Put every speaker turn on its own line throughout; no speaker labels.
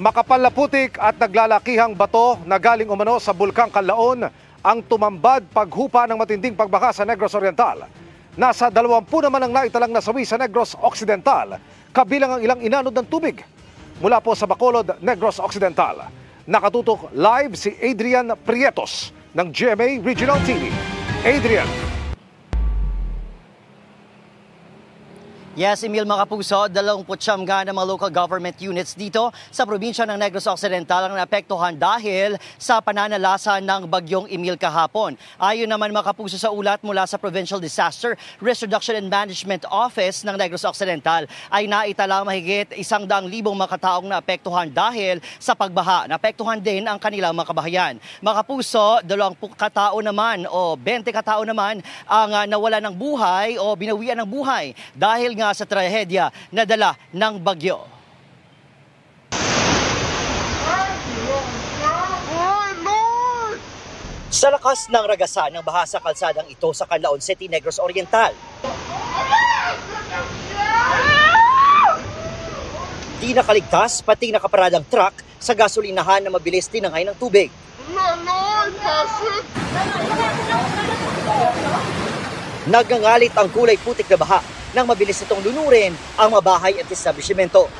Makapal na putik at naglalakihang bato na galing umano sa Bulkang Kanlaon ang tumambad paghupa ng matinding pagbaha sa Negros Oriental. Nasa 20 naman ang naitalang nasawi sa Negros Occidental, kabilang ang ilang inanod ng tubig. Mula po sa Bacolod, Negros Occidental, nakatutok live si Adrian Prietos ng GMA Regional TV. Adrian.
Yes, Emil mga kapuso, 29 ng mga local government units dito sa probinsya ng Negros Occidental ang naapektuhan dahil sa pananalasa ng bagyong Emil kahapon. Ayon naman mga kapuso sa ulat mula sa Provincial Disaster Risk Reduction and Management Office ng Negros Occidental ay naitala mahigit 100,000 mga kataong naapektuhan dahil sa pagbaha. Naapektuhan din ang kanilang mga kabahayan. Mga kapuso, 20 katao naman o 20 katao naman ang nawala ng buhay o binawian ng buhay dahil nga sa trahedya na dala ng bagyo. Sa lakas ng ragasan ng baha sa kalsadang ito sa Canlaon City, Negros Oriental, di nakaligtas pati nakaparadang truck sa gasolinahan na mabilis tinangay ng tubig. Nagngangalit ang kulay putik na baha nang mabilis itong lunurin ang mabahay at establishmento.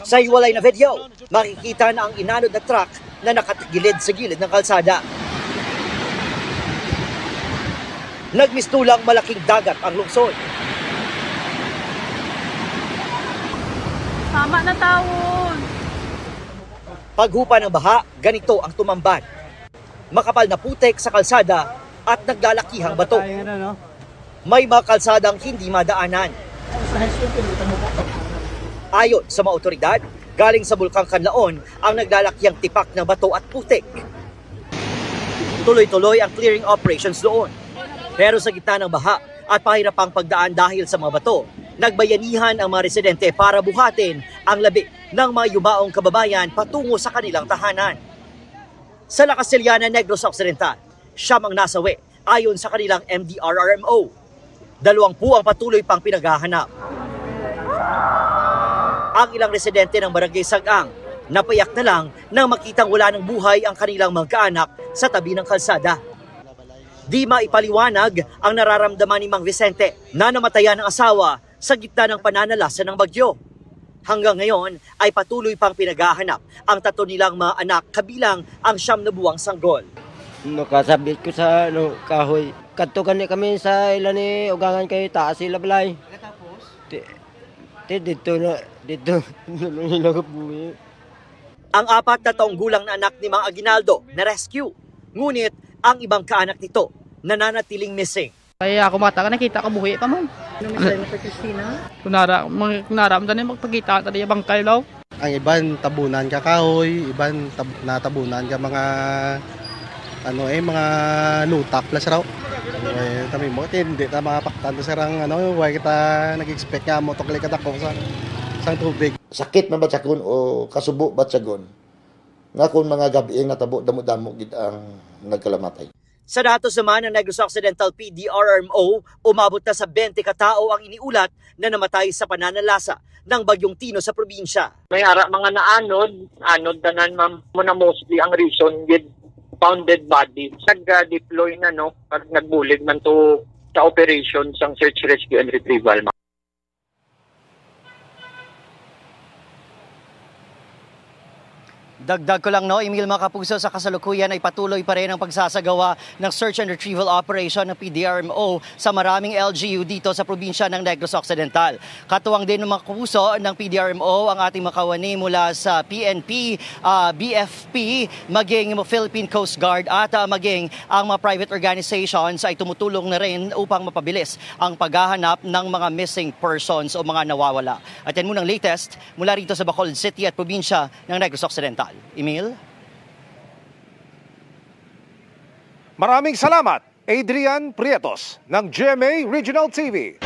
Sa hiwalay na video, makikita na ang inanod na truck na nakatagilid sa gilid ng kalsada. Nagmistulang malaking dagat ang lungsod.
Tama na taon.
Paghupa ng baha, ganito ang tumambad. Makapal na putik sa kalsada at naglalakihang bato. May mga kalsadang hindi madaanan. Ayon sa mga otoridad, galing sa Bulkang Kanlaon ang naglalakihang tipak ng bato at putik. Tuloy-tuloy ang clearing operations doon. Pero sa gitna ng baha at pahirapang pagdaan dahil sa mga bato, nagbayanihan ang mga residente para buhatin ang labi ng mga yumaong kababayan patungo sa kanilang tahanan. Sa La Castellana, Negros Occidental, siyam ang nasawi ayon sa kanilang MDRRMO. 20 ang patuloy pang pinaghahanap. Ang ilang residente ng Barangay Sagang napayak na lang nang makitang wala ng buhay ang kanilang mga kaanak sa tabi ng kalsada. Di maipaliwanag ang nararamdaman ni Mang Vicente na namatayan ng asawa sa gitna ng pananalasa ng bagyo. Hanggang ngayon ay patuloy pang pinaghahanap ang 3 nilang mga anak kabilang ang 9 na buwang sanggol.
Nakasabit ko sa kahoy. Katukan ni kami sa ilan ni ugangan kay taas sila balay.
Tapos?
Dito nilagap buhay.
Ang 4 na taong gulang na anak ni Mang Aguinaldo na rescue. Ngunit ang ibang kaanak nito nananatiling missing.
Kaya ako mata ka nakita ko buhi pa man. Ano may sa Christina? Kunaramdan ni magpagkita ta di bangkay law.
Ang iban tabunan ka kahoy, iban natabunan ka mga mga lutak plus raw. Tami mo hindi ta mapaktan sa sarang way kita nag-expect nga mo tukli ka dako sa tubig.
Sakit man ba sagon o kasubo ba sagon? Nga kung mga gabi natabo damo-damo gid ang nagkalamatay.
Sa datos naman ng Negros Occidental PDRRMO, umabot na sa 20 katao ang iniulat na namatay sa pananalasa ng bagyong Tino sa probinsya.
May ara mga anod tanan ma'am mo na mostly ang reason with founded body. Nag-deploy na pag nagbulig man to sa operations ng search, rescue and retrieval.
Dagdag ko lang Emil mga kapuso, sa kasalukuyan ay patuloy pa rin ang pagsasagawa ng search and retrieval operation ng PDRMO sa maraming LGU dito sa probinsya ng Negros Occidental. Katuwang din ng mga kapuso ng PDRMO ang ating makawani mula sa PNP, BFP, maging Philippine Coast Guard at maging ang mga private organizations ay tumutulong na rin upang mapabilis ang paghahanap ng mga missing persons o mga nawawala. At yan munang latest mula rito sa Bacolod City at probinsya ng Negros Occidental. Emil?
Maraming salamat, Adrian Prietos ng GMA Regional TV.